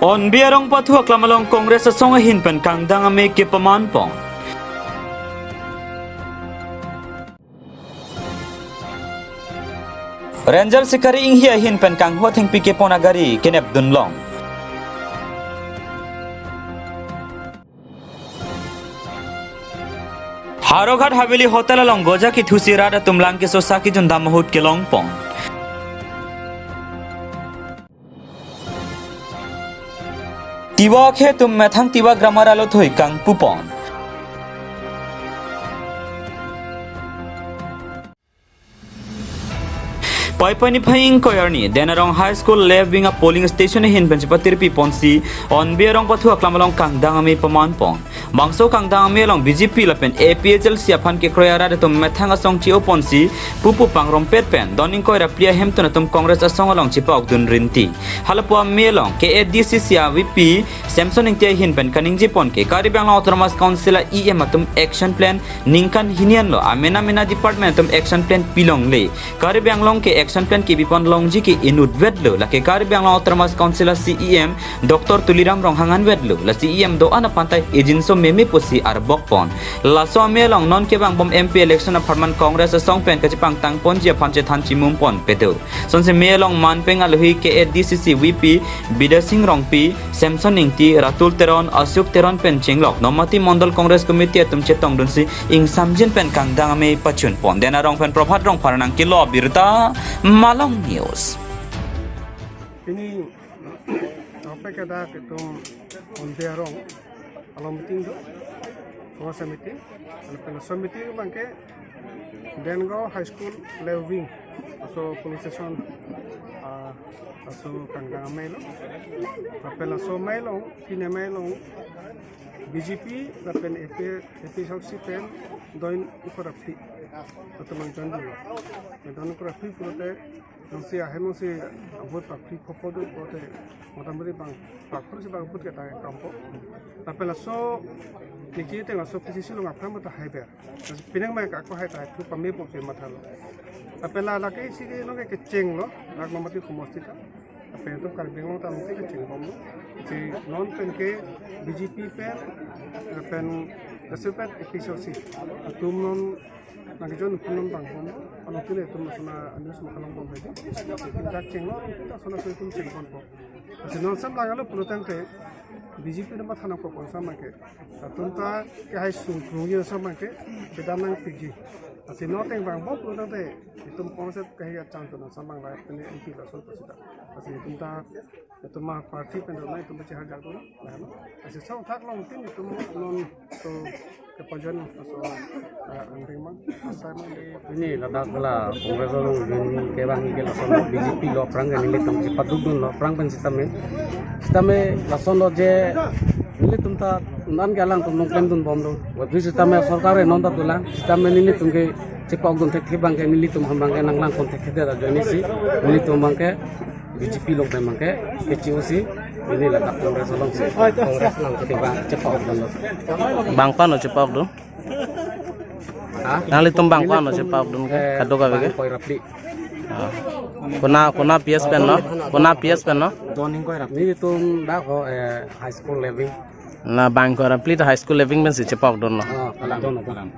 On biarong patuak lamalong kongres sa songa hinpen kang dangame ke pamanpong. Ranger sikari inghia hinpen kang huating pike ponagari kenep dunlong. Haroghat Haveli hotel along goja ki thusi rada tumlang ke sosaki jun damahut ke longpong. Tiwa khe tum methang tiwa grammar alo thoi kang pupon. Paipani phaying koyarni denarong high school leaving a polling station hin benchpatir pi ponsi on biarong pathu aklamalong kang dangami pamanpong bangso kang dangami long BJP lapen APHL siaphan ke kroyara de tum methang asong chi oponsi pupu pangrom pet pen doning koira pria hemton tum congress asong along chipa okdun rinti halapua melong ke ADC sia VP Samson ingte hin pen kaning jipon ke karibang autonomous council EM atum action plan ningkan hinian lo amena mena department tum action plan pilong le karibang long ke action plan ki bipon longji ki inut vedlo la ke karibang long autonomous council CEM Dr Tuliram ronghangan vedlo la CEM do ana pantai ejinso meme posi arbok pon la so melong non ke bang bom MP election of Parman Congress song pen ka chipang tang pon je phanche than chimum pon pedo sonse melong man peng alhui ke DCC VP Bida Singh Rongpi Samson ingti Ratul Teron Asyuk Teron pen chinglok nomati Mondal Congress Committee tum chetong dunsi ing samjin pen kang dangame pachun pon dena rong pen prophat rong paranang ki lo birta Malang News. Ini apa kata ketum ondiarong alam meeting do, penguasa meeting, penguasa meeting bangke Dengo High School Leaving, so police station, so kangkang mailong, apela so mailong, kini mailong BJP, lapen episode pen doin ukurapi, atau mangjan dulu, doin ukurapi purote, nasi ahemong si abut papi kopodo purote, motamuri bang, pakpur si bang put kita kampung, apela so niki tengah so posisi lo ngapram atau hyper, pinang mereka aku hyper itu pamipok si matalo, apela lagi si lo kayak kecing lo, nak mamati kumostita. Apa itu kalau bingung tahu mesti kecil kamu, si non pen ke BJP pen, pen resepet episode si, atum non lagi jual non bangkon, kalau tu le atum masuna anu semua kalau bom begitu, kita ceng lo, kita sana tu itu ceng kon pok, si non sam lagi lo perutan te BJP nama thana ko kon sama ke, atum ta ke hai sungkrungnya sama ke, kita nang pergi. Asi noteng bang bom perutan te, itu konsep kayak cantik non sama lah, ini MP lah soal persida. Asi itu mah parti pendana itu macam harga tu lah. Asi sau tak long tin itu non so kepajuan so angring mang asal mang ini ladak lah kongres lo ke bang ke lason BJP lo perang kan ini tam cepat dudun lo perang pen sisteme lason lo je ini tumta nan galang tum nongklem tun bom lo waktu sisteme sarkar non ta tulang sisteme ini tum ke cepak dun tek bang ke ini tum hambang ke nang lang kon tek da jo ini si ini tum bang ke BJP lo bang ke KCOC ini ladak kongres lo si kongres nang ketiba cepak dun lo bangpan o cepak dun nang litum bangpan o cepak dun kado ka bege koi rapli kuna PS pen no doning koi rapli ini tum dah ko high school living na bang ko rapli to high school living ben si cepak dun no kalang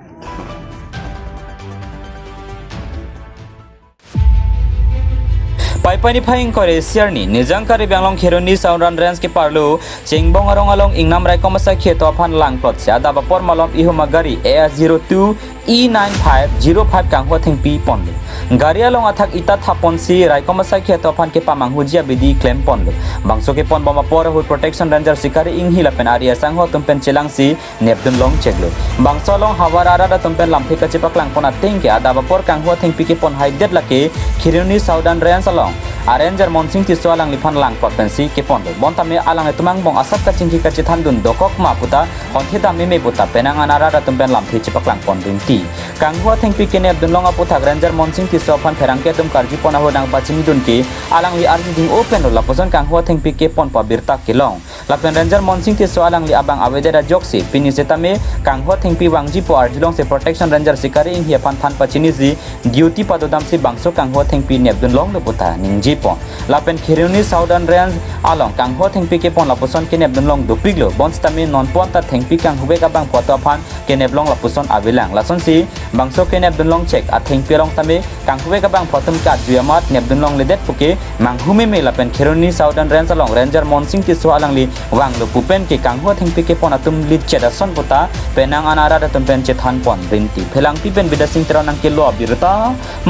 Paipani phaying kore siarni nijang kari banglong kheroni saunran range ke parlo chengbong arong along ingnam rai komasa kheto phan lang plot sia da bapor malom ihuma gari AS02 E9505 kangho thengpi ponlo gari along athak ita thapon si rai komasa kheto phan ke pamang hujia bidi claim ponlo bangso ke pon bama por hu protection ranger sikari inghila pen aria sangho tumpen chelang si nepdun long cheglo bangso long hawara da tumpen lamthi ka chipak lang pona tengke ada bapor kangho thengpi ke pon haidet lake kheroni saudan range along Arranger Monsing tiso alang liphan lang potensi ke pondo bontame alang etumang bong asap ka cingki ka chithandun dokok ma puta honthita meme puta penang anara da tumpen lam thi chipak lang pondin ti kanghuwa thengpi ke ne abdun longa puta Ranger Monsing tiso phan therang ke tum karji pona hodang pachimi dun ki alang wi arji ding open la poson kanghuwa thengpi ke pon pa birta kilong lapen ranger monsing ti soalang li abang awedera joksi pini setame kangho thengpi wangji po arjulong se protection ranger sikari ing hiapan than pachinizi duty padodam si bangso kangho thengpi nebdun long leputa ningji po lapen khiruni southern range along kangho thengpi ke pon lapuson ke nebdun long dupiglo bonstami non pon ta thengpi kanghuwe ka bang poto phan ke neblong lapuson awilang lason si bangso ke nebdun long check a thengpi long tame kanghuwe ka bang potom ka juamat nebdun long ledet puke manghume me lapen khiruni southern range along ranger monsing ti soalang li wang lo pupen ke kangho thengpi ke pon atum lit chedason puta penang anara da tumpen chethan pon rinti phelang pi pen bidasing teranang ke lo abirta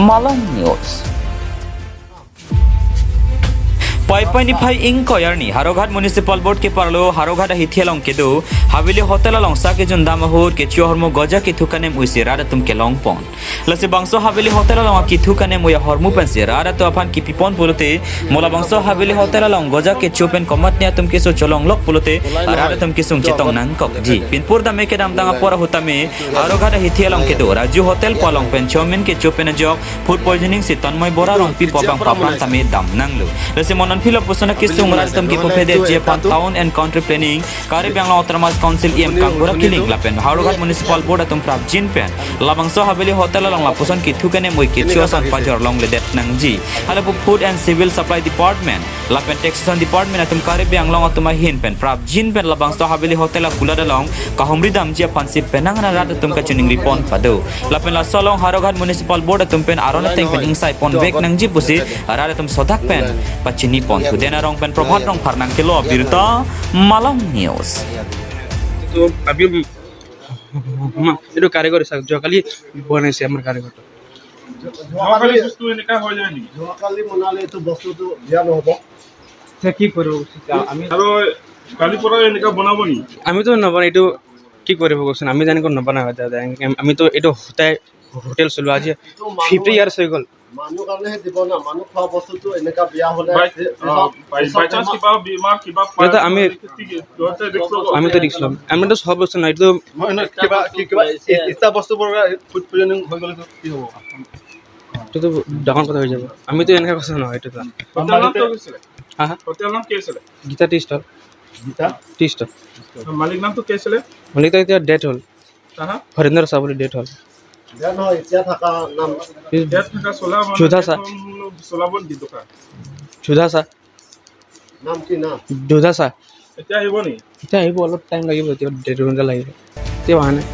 malam news Pai ni phai ing koyarni Haroghat municipal board ke parlo Haroghat hithialong ke do havili hotel along sa ke junda mahur ke chormo goja ke thukane muisi rada tum ke long pon lase bangso havili hotel along ki thukane muya hormu pense rada to aphan ki pipon polote mola bangso havili hotel along goja ke chopen komat nya tum ke so cholong lok polote rada tum ke sung chetong nang kok ji pinpur da me ke dam danga pora hutame Haroghat hithialong ke do raju hotel polong pen chomin ke chopen jok food poisoning si tanmoy bora rong pi pobang papran tame dam nanglu lase Philo pusana kisung rastam ki popede Japan Town and Country Planning Kari Bangla Uttarmas Council em Kangbura Killing lapen Haroghat Municipal Board atum prap jin pen labangso haveli hotel along lapuson ki thukane moi ki chosan pajor long ledet nangji halapu Food and Civil Supply Department lapen Taxation Department atum Kari Bangla atuma hin pen prap jin pen labangso haveli hotel akula dalong kahumri dam jia pansi penangana rat atum ka chuning ripon pado lapen la solong Haroghat Municipal Board atum pen arona teng pen insai pon vek nangji pusi rat atum sodak pen pachini pon Kudena rong pen Prabhat rong parnang kilo birta Malam News. Itu abi itu কারিগর জকালি বনাইছে আমার কারিগর জকালি বস্তু এনেকা হৈ যায় নেকি জকালি মনালে এইটো বস্তুটো দিয়া নহব কি কৰিব আমি আৰু কালি পৰা এনেকা বনাব নি আমি তো নবনাই এইটো কি কৰিব কৈছেন আমি জানি কোন নবনাই দাদা আমি তো এইটো হতাই হোটেল চলো আজি 50 ইয়ার্স হৈ গল মানুহ কাৰণেহে দিব না মানুহ খোৱা বস্তুটো এনেকা বিয়া হলে বাই চান্স কিবা বিমাৰ কিবা দাদা আমি তো দেখছিলাম আমি তো সব বস্তু নাই তো কিবা ইটা বস্তুবোৰ ফুড পয়জনিং হৈ গ'লে কি হ'ব এইটো তো ডাঙৰ কথা হৈ যাব আমি তো এনেকা কথা নহয় এইটো হোটেল নাম কি আছিল হা হোটেল নাম কি আছিল গীতা টি ষ্টল মালিক নামটো কি আছিল মানে তো এতিয়া ডেট হল হা হৰেন্দ্ৰ চাবলি ডেট হল দিয়া নহয় এতিয়া থকা নাম ইয়াত থকা চলা সুধাছা চলাব দি দোকান সুধাছা নাম কি নাম দুধাছা এতিয়া আহিব নি এতিয়া আহিব অলপ টাইম লাগিব এতিয়া ডেট ঘণ্টা লাগিব এতিয়া অহা নাই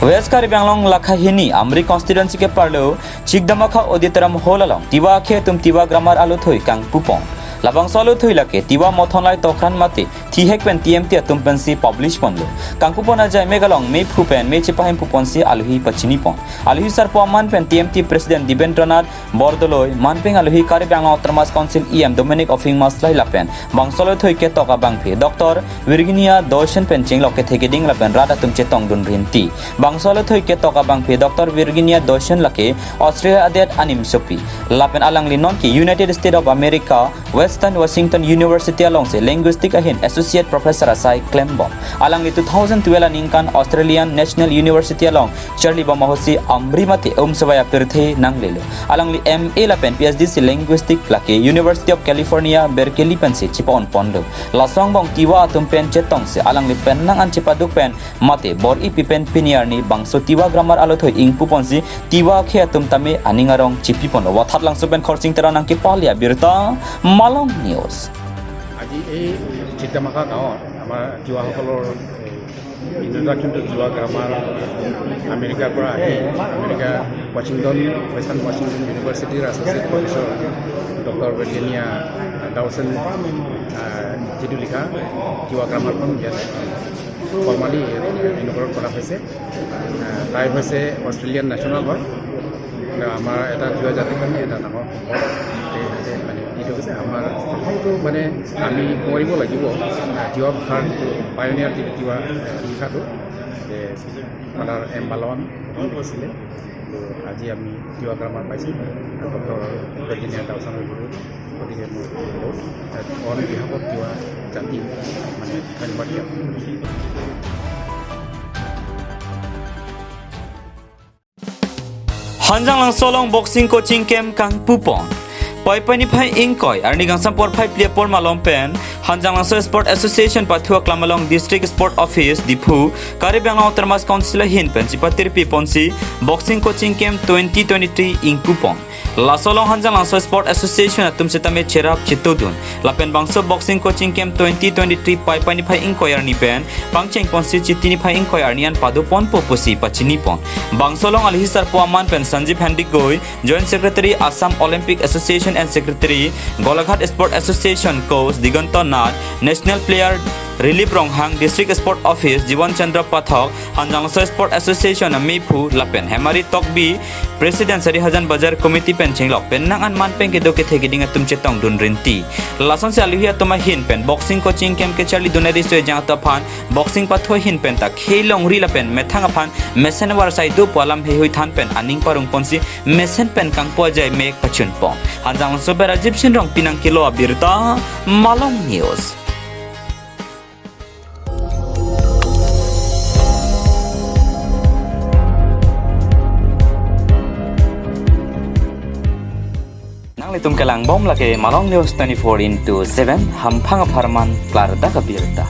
West Kari Banglong Lakhahini Amri constituency ke parlo Chikdamakha Oditaram Holalong Tiwa khe tum Tiwa grammar alu thoi kang pupong labang solo thui lake Tiwa mothonlai tokran mate thihek pen TMT atum pensi publish ponlo kangku pona jai megalong me phupen me chipahim puponsi alhi pachini pon alhi sar poman pen TMT president Dibendranath Bordoloi manpeng alhi Kari Banglong Uttarmas Council EM Dominic Ofing Maslai lapen bangsolo thui ke toka bangphe Dr. Virginia Doshen pen chingloke theke ding lapen rada tum chetong dun rinti bangsolo thui ke toka bangphe Dr. Virginia Doshen lake Australia adet anim sopi lapen alang linon ki United States of America Western Washington University along se linguistic ahin associate professor asai Klembom alang li 2012 ningkan Australian National University along Charlie Bomahosi Amrimati Umsawaya Pirthe nanglelo alang li MA lapen PhD si linguistic lake University of California Berkeley pen se chipon ponlo lasong bong Tiwa atum pen chetong se alang li pen nang an chipaduk pen mate bor I pipen piniar ni bangso Tiwa grammar alothoi ingpu ponsi Tiwa khe atum tame aningarong chipipon wathat lang suben khorsing teranang ki palia birta Malam News আজি এই চিত্তামাখা গাঁৱত আমাৰ তিৱাসকলৰ introduction two Tiwa grammar আমেৰিকাৰ পৰা আহি America western Washington ইউনিভাৰ্চিটিৰ associate professor doctor Virginia ডাউচন যিটো লিখা তিৱা গ্ৰামাৰখন ইয়াত ফৰ্মালি ইনকৰ্পৰেট কৰা হৈছে তাই হৈছে অষ্ট্ৰেলিয়ান নেশ্যনেল হয় আমাৰ এটা তিৱা জাতিৰ কাৰণে এটা ডাঙৰ মানে এইটো হৈছে আমাৰ মানে আমি কৰিব লাগিব তিৱা ভাষাৰ পায়নিয়াৰ তিৱা শিক্ষাটো যে আমাৰ এম্বালন হৈছিলে আজি আমি তিৱা গ্ৰামাৰ পাইছোঁ ডক্টৰ ভাৰ্জিনিয়া ডাউচনৰ বিৰুদ্ধ গতিকে মই অন বিহাফত তিৱা জাতি মানে ধন্যবাদ জ্ঞাপন কৰিছোঁ Hanjang lang solong boxing coaching camp kang pupon. Poi pani phai ingkoi arni gangsam por phai player por malong pen Hanjang Langso Sport Association pathua klamalong district sport office dipu kare banglaw termas council hin pen sipatir pi ponsi boxing coaching camp 2023 ing pupon lasolong Hanjang Langso Sport Association atum setame cherap chitodun lapen bangso boxing coaching camp 2023 pai pani phai ingkoi arni pen pangcheng ponsi chitini phai ingkoi arnian padu pon popusi pachini pon bangsolong alhisar poaman pen Sanjeev Handikoi joint secretary Assam Olympic Association and Secretary Golaghat Sport Association Coach Diganto Nath National Player Relief Ronghang District Sport Office Jiwan Chandra Pathok Hanjang Langso Sport Association Meipu Lapen Hemari Tokbi President Sari Hajan Bazar Committee Penching Lok Pen Nang An Man Pen ke doke thegi dinga tum chetong dun rinti lason se aluhia toma hin pen boxing coaching camp ke charli dunari se jang ta phan boxing pathoi hin pen ta khelong ri la pen methang phan mesen war sai du palam he hui than pen aning parung ponsi mesen pen kang po jai mek pachun pong Hanjang Langso Berajib Sinrong Pinang Kilo Abirta Malong News. Litum kelang bom lake Malong News 24/7 hampang aparman klarda kabirta.